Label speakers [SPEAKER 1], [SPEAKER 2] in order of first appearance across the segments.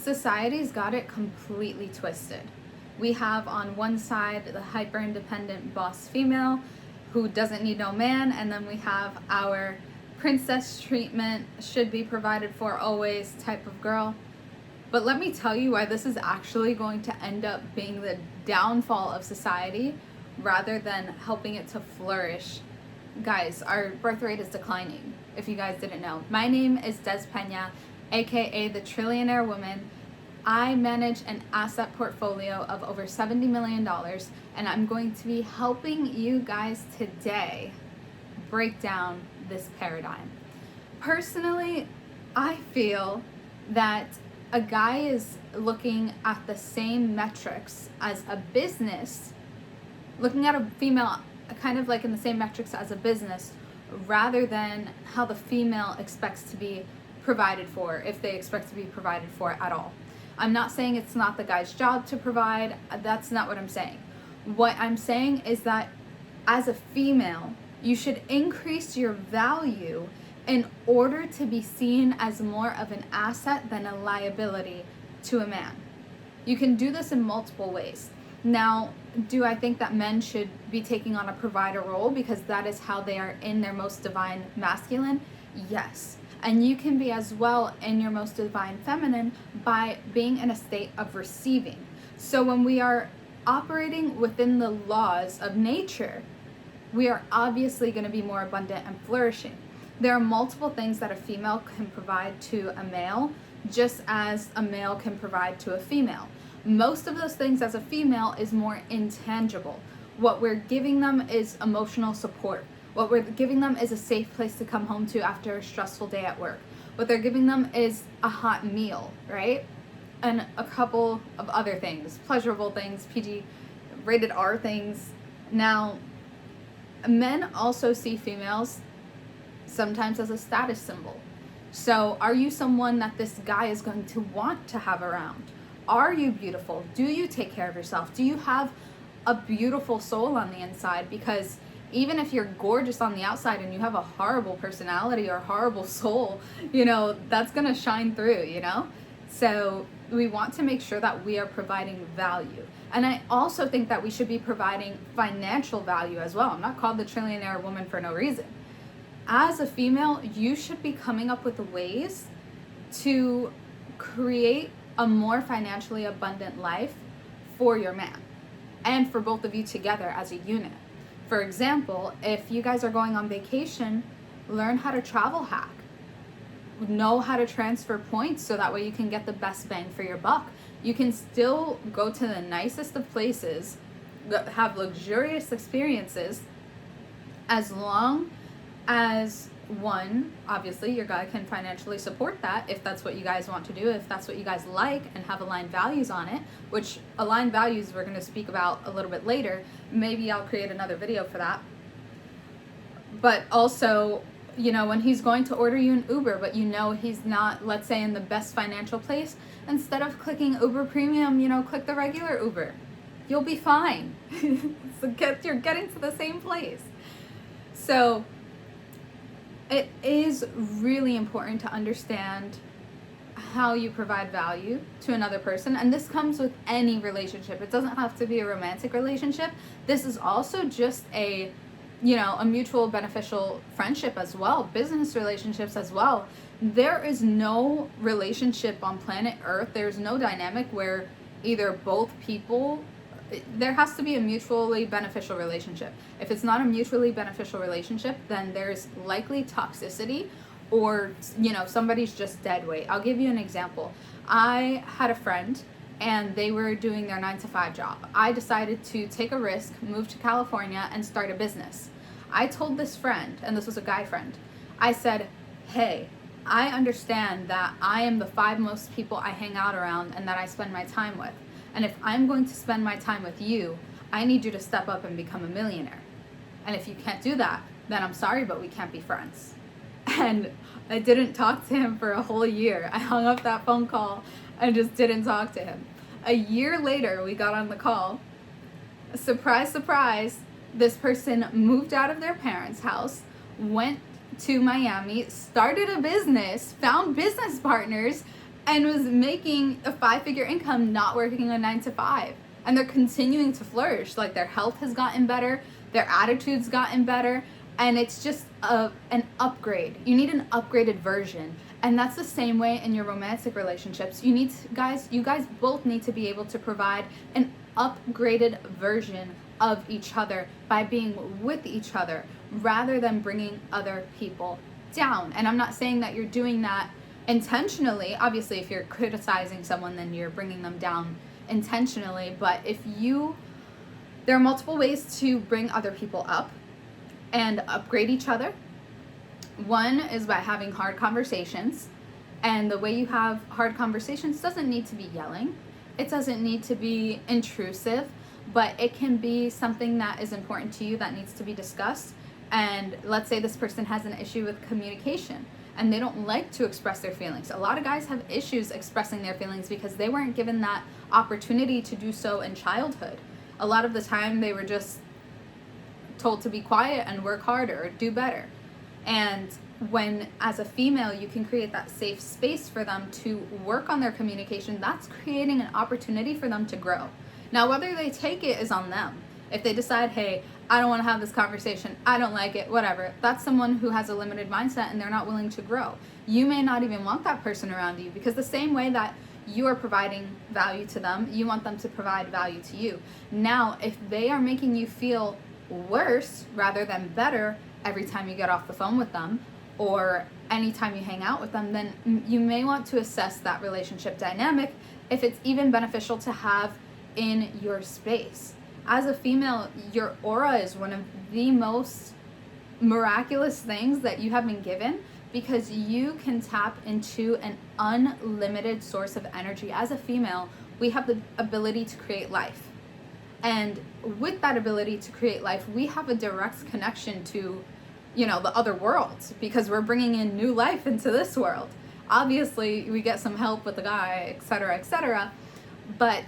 [SPEAKER 1] Society's got it completely twisted. We have on one side the hyper independent boss female who doesn't need no man, and then we have our princess treatment, should be provided for always type of girl. But let me tell you why this is actually going to end up being the downfall of society rather than helping it to flourish. Guys, our birth rate is declining, if you guys didn't know. My name is Dez Pena, aka the Trillionaire Woman. I manage an asset portfolio of over $70 million, and I'm going to be helping you guys today break down this paradigm. Personally, I feel that a guy is looking at the same metrics as a business, looking at a female kind of like in the same metrics as a business, rather than how the female expects to be provided for, if they expect to be provided for at all. I'm not saying it's not the guy's job to provide. That's not what I'm saying. What I'm saying is that as a female, you should increase your value in order to be seen as more of an asset than a liability to a man. You can do this in multiple ways. Now, do I think that men should be taking on a provider role because that is how they are in their most divine masculine? Yes. And you can be as well in your most divine feminine by being in a state of receiving. So when we are operating within the laws of nature, we are obviously going to be more abundant and flourishing. There are multiple things that a female can provide to a male, just as a male can provide to a female. Most of those things as a female is more intangible. What we're giving them is emotional support. What we're giving them is a safe place to come home to after a stressful day at work. What they're giving them is a hot meal, right? And a couple of other things, pleasurable things, PG, rated R things. Now, men also see females sometimes as a status symbol. So are you someone that this guy is going to want to have around? Are you beautiful? Do you take care of yourself? Do you have a beautiful soul on the inside? Because even if you're gorgeous on the outside and you have a horrible personality or horrible soul, that's going to shine through, So we want to make sure that we are providing value. And I also think that we should be providing financial value as well. I'm not called the Trillionaire Woman for no reason. As a female, you should be coming up with ways to create a more financially abundant life for your man and for both of you together as a unit. For example, if you guys are going on vacation, learn how to travel hack. Know how to transfer points so that way you can get the best bang for your buck. You can still go to the nicest of places, have luxurious experiences, as long as one, obviously your guy can financially support that if that's what you guys want to do, if that's what you guys like and have aligned values on it, which aligned values we're going to speak about a little bit later. Maybe I'll create another video for that. But also, when he's going to order you an Uber, but he's not, let's say, in the best financial place, instead of clicking Uber Premium, click the regular Uber. You'll be fine. You're getting to the same place. So it is really important to understand how you provide value to another person. And this comes with any relationship. It doesn't have to be a romantic relationship. This is also just a mutual beneficial friendship as well, business relationships as well. There is no relationship on planet Earth, there's no dynamic where either both people, there has to be a mutually beneficial relationship. If it's not a mutually beneficial relationship, then there's likely toxicity or, somebody's just dead weight. I'll give you an example. I had a friend and they were doing their 9-to-5 job. I decided to take a risk, move to California and start a business. I told this friend, and this was a guy friend, I said, hey, I understand that I am the 5 most people I hang out around and that I spend my time with. And if I'm going to spend my time with you, I need you to step up and become a millionaire. And if you can't do that, then I'm sorry, but we can't be friends. And I didn't talk to him for a whole year. I hung up that phone call and just didn't talk to him. A year later, we got on the call. Surprise, surprise, this person moved out of their parents' house, went to Miami, started a business, found business partners, and was making a 5-figure income, not working a 9 to 5. And they're continuing to flourish. Like, their health has gotten better, their attitude's gotten better, and it's just an upgrade. You need an upgraded version. And that's the same way in your romantic relationships. You guys both need to be able to provide an upgraded version of each other by being with each other rather than bringing other people down. And I'm not saying that you're doing that intentionally. Obviously, if you're criticizing someone, then you're bringing them down intentionally. But there are multiple ways to bring other people up and upgrade each other. One is by having hard conversations. And the way you have hard conversations doesn't need to be yelling. It doesn't need to be intrusive, but it can be something that is important to you that needs to be discussed. And let's say this person has an issue with communication and they don't like to express their feelings. A lot of guys have issues expressing their feelings because they weren't given that opportunity to do so in childhood. A lot of the time they were just told to be quiet and work harder or do better. And when, as a female, you can create that safe space for them to work on their communication, that's creating an opportunity for them to grow. Now, whether they take it is on them. If they decide, hey, I don't want to have this conversation, I don't like it, whatever, that's someone who has a limited mindset and they're not willing to grow. You may not even want that person around you, because the same way that you are providing value to them, you want them to provide value to you. Now, if they are making you feel worse rather than better every time you get off the phone with them or anytime you hang out with them, then you may want to assess that relationship dynamic, if it's even beneficial to have in your space. As a female, your aura is one of the most miraculous things that you have been given, because you can tap into an unlimited source of energy. As a female, we have the ability to create life. And with that ability to create life, we have a direct connection to, the other worlds, because we're bringing in new life into this world. Obviously, we get some help with the guy, etc., but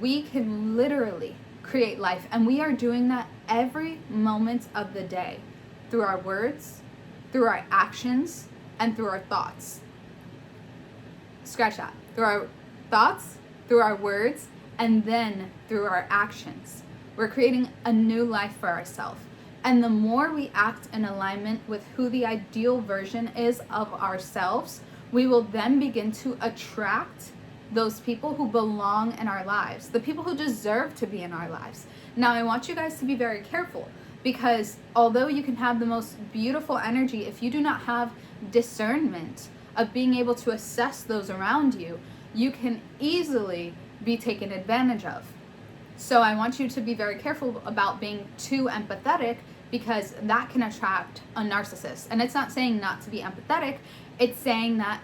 [SPEAKER 1] we can literally create life. And we are doing that every moment of the day through our words, through our actions, and through our thoughts. Scratch that. Through our thoughts, through our words, and then through our actions. We're creating a new life for ourselves. And the more we act in alignment with who the ideal version is of ourselves, we will then begin to attract those people who belong in our lives, the people who deserve to be in our lives. Now, I want you guys to be very careful, because although you can have the most beautiful energy, if you do not have discernment of being able to assess those around you, you can easily be taken advantage of. So I want you to be very careful about being too empathetic, because that can attract a narcissist. And it's not saying not to be empathetic, it's saying that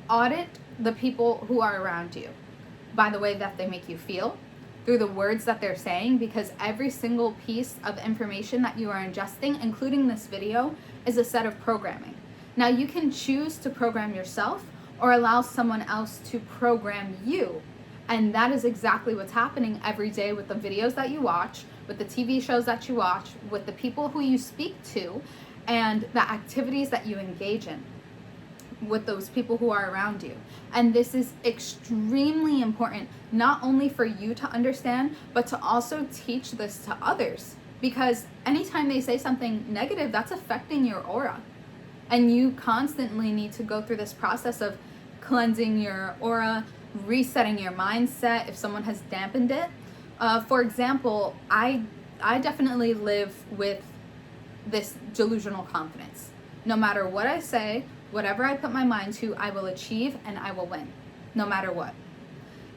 [SPEAKER 1] audit the people who are around you by the way that they make you feel, through the words that they're saying, because every single piece of information that you are ingesting, including this video, is a set of programming. Now, you can choose to program yourself or allow someone else to program you. And that is exactly what's happening every day with the videos that you watch, with the TV shows that you watch, with the people who you speak to, and the activities that you engage in with those people who are around you. And this is extremely important, not only for you to understand, but to also teach this to others. Because anytime they say something negative, that's affecting your aura. And you constantly need to go through this process of cleansing your aura, resetting your mindset if someone has dampened it. For example, I definitely live with this delusional confidence. No matter what I say, whatever I put my mind to, I will achieve and I will win, no matter what.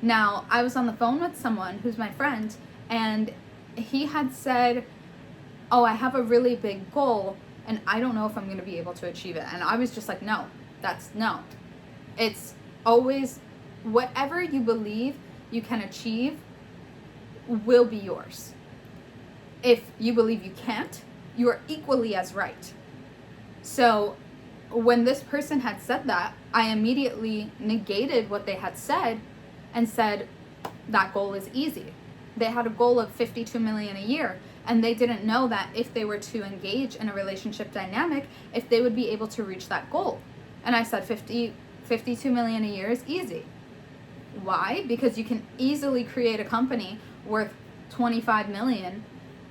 [SPEAKER 1] Now, I was on the phone with someone who's my friend, and he had said, oh, I have a really big goal and I don't know if I'm going to be able to achieve it. And I was just like, no. It's always whatever you believe you can achieve will be yours. If you believe you can't, you are equally as right. So when this person had said that, I immediately negated what they had said and said, that goal is easy. They had a goal of 52 million a year, and they didn't know that if they were to engage in a relationship dynamic, if they would be able to reach that goal. And I said 52 million a year is easy. Why? Because you can easily create a company worth 25 million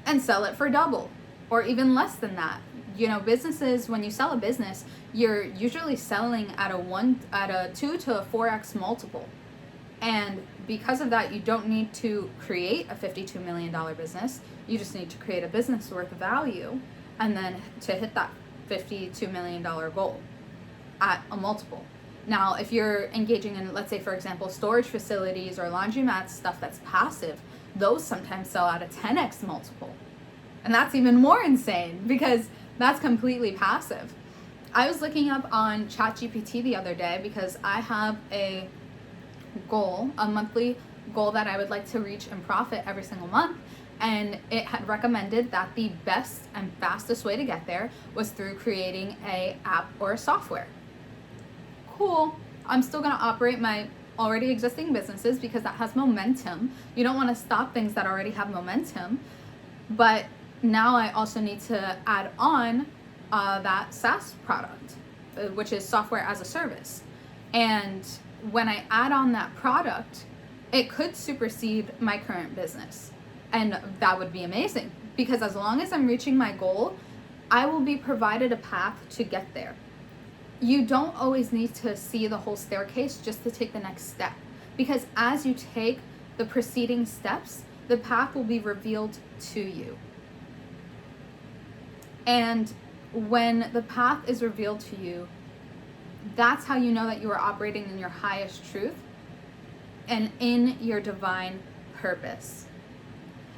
[SPEAKER 1] and sell it for double or even less than that. Businesses, when you sell a business, you're usually selling at a 2 to a 4x multiple. And because of that, you don't need to create a $52 million business. You just need to create a business worth of value and then to hit that $52 million goal at a multiple. Now, if you're engaging in, let's say, for example, storage facilities or laundromats, stuff that's passive, those sometimes sell at a 10x multiple. And that's even more insane because that's completely passive. I was looking up on ChatGPT the other day because I have a monthly goal that I would like to reach in profit every single month. And it had recommended that the best and fastest way to get there was through creating an app or a software. Cool. I'm still going to operate my already existing businesses because that has momentum. You don't want to stop things that already have momentum. But now I also need to add on that SaaS product, which is software as a service. And when I add on that product, it could supersede my current business. And that would be amazing because as long as I'm reaching my goal, I will be provided a path to get there. You don't always need to see the whole staircase just to take the next step, because as you take the preceding steps, the path will be revealed to you. And when the path is revealed to you, that's how you know that you are operating in your highest truth and in your divine purpose.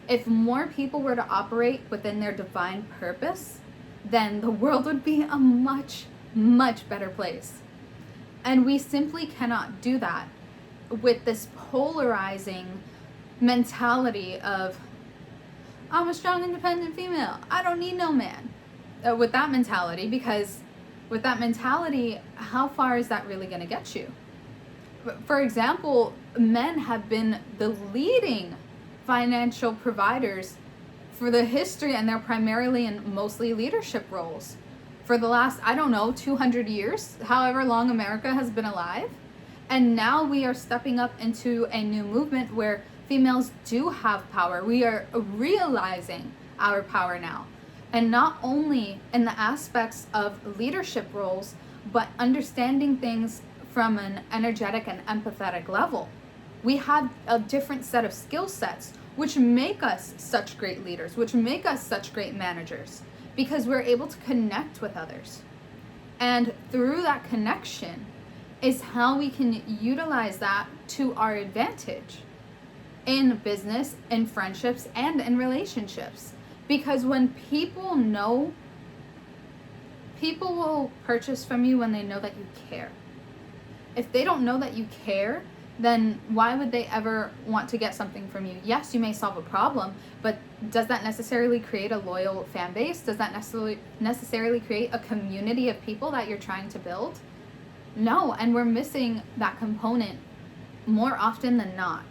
[SPEAKER 1] If more people were to operate within their divine purpose, then the world would be a much, much better place. And we simply cannot do that with this polarizing mentality of, I'm a strong, independent female, I don't need no man. With that mentality, because with that mentality, how far is that really going to get you? For example, men have been the leading financial providers for the history, and they're primarily in mostly leadership roles for the last, 200 years, however long America has been alive. And now we are stepping up into a new movement where females do have power. We are realizing our power now. And not only in the aspects of leadership roles, but understanding things from an energetic and empathetic level. We have a different set of skill sets, which make us such great leaders, which make us such great managers, because we're able to connect with others. And through that connection is how we can utilize that to our advantage in business, in friendships, and in relationships. Because when people know, people will purchase from you when they know that you care. If they don't know that you care, then why would they ever want to get something from you? Yes, you may solve a problem, but does that necessarily create a loyal fan base? Does that necessarily create a community of people that you're trying to build? No, and we're missing that component more often than not,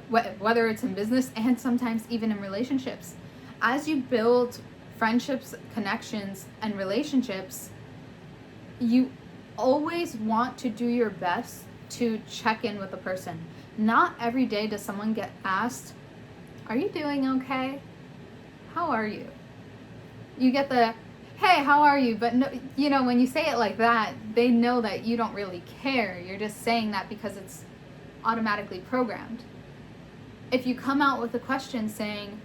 [SPEAKER 1] whether it's in business and sometimes even in relationships. As you build friendships, connections, and relationships, you always want to do your best to check in with a person. Not every day does someone get asked, are you doing okay? How are you? You get the, hey, how are you? But no, when you say it like that, they know that you don't really care. You're just saying that because it's automatically programmed. If you come out with a question saying,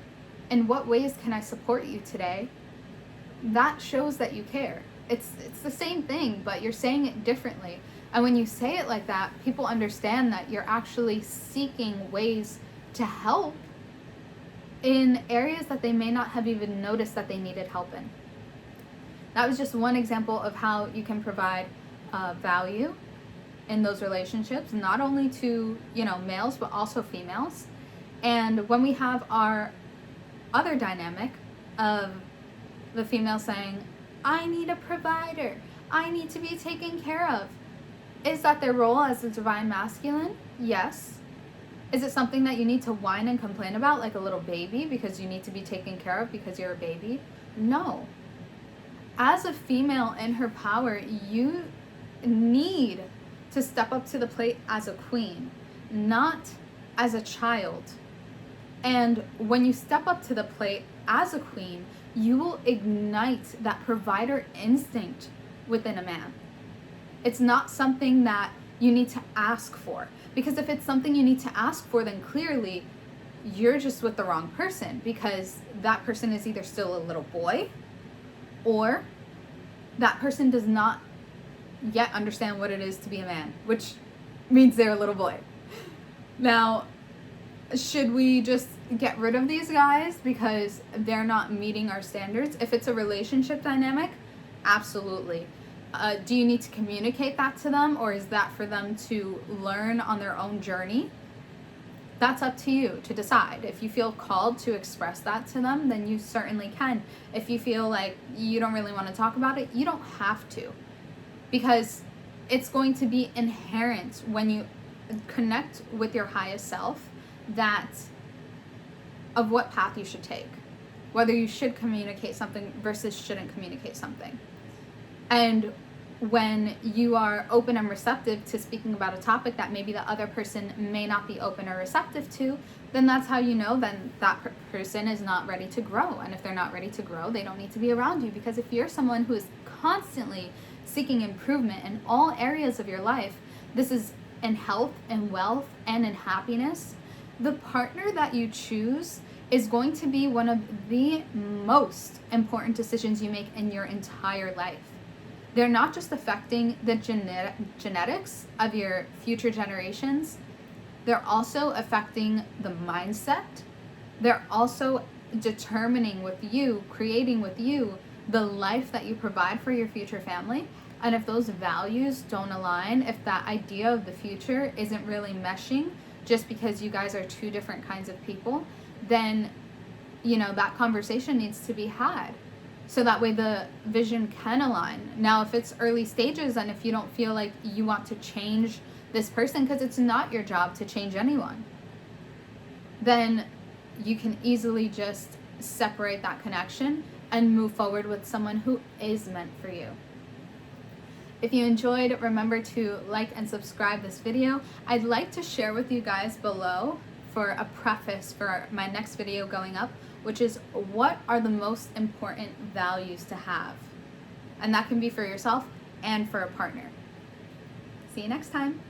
[SPEAKER 1] in what ways can I support you today? That shows that you care. It's the same thing, but you're saying it differently. And when you say it like that, people understand that you're actually seeking ways to help in areas that they may not have even noticed that they needed help in. That was just one example of how you can provide value in those relationships, not only to males, but also females. And when we have our other dynamic of the female saying, I need a provider, I need to be taken care of. Is that their role as a divine masculine? Yes. Is it something that you need to whine and complain about like a little baby because you need to be taken care of because you're a baby? No. As a female in her power, you need to step up to the plate as a queen, not as a child. And when you step up to the plate as a queen, you will ignite that provider instinct within a man. It's not something that you need to ask for. Because if it's something you need to ask for, then clearly you're just with the wrong person, because that person is either still a little boy or that person does not yet understand what it is to be a man, which means they're a little boy. Now, should we just get rid of these guys because they're not meeting our standards? If it's a relationship dynamic, absolutely. Do you need to communicate that to them, or is that for them to learn on their own journey? That's up to you to decide. If you feel called to express that to them, then you certainly can. If you feel like you don't really want to talk about it, you don't have to. Because it's going to be inherent when you connect with your highest self that of what path you should take. Whether you should communicate something versus shouldn't communicate something. And when you are open and receptive to speaking about a topic that maybe the other person may not be open or receptive to, then that's how you know then that person is not ready to grow. And if they're not ready to grow, they don't need to be around you. Because if you're someone who is constantly seeking improvement in all areas of your life, this is in health and wealth and in happiness, the partner that you choose is going to be one of the most important decisions you make in your entire life. They're not just affecting the genetics of your future generations, they're also affecting the mindset. They're also determining with you, creating with you, the life that you provide for your future family. And if those values don't align, if that idea of the future isn't really meshing just because you guys are two different kinds of people, then, that conversation needs to be had. So that way the vision can align. Now, if it's early stages and if you don't feel like you want to change this person, because it's not your job to change anyone, then you can easily just separate that connection and move forward with someone who is meant for you. If you enjoyed, remember to like and subscribe this video. I'd like to share with you guys below for a preface for my next video going up, which is what are the most important values to have? And that can be for yourself and for a partner. See you next time.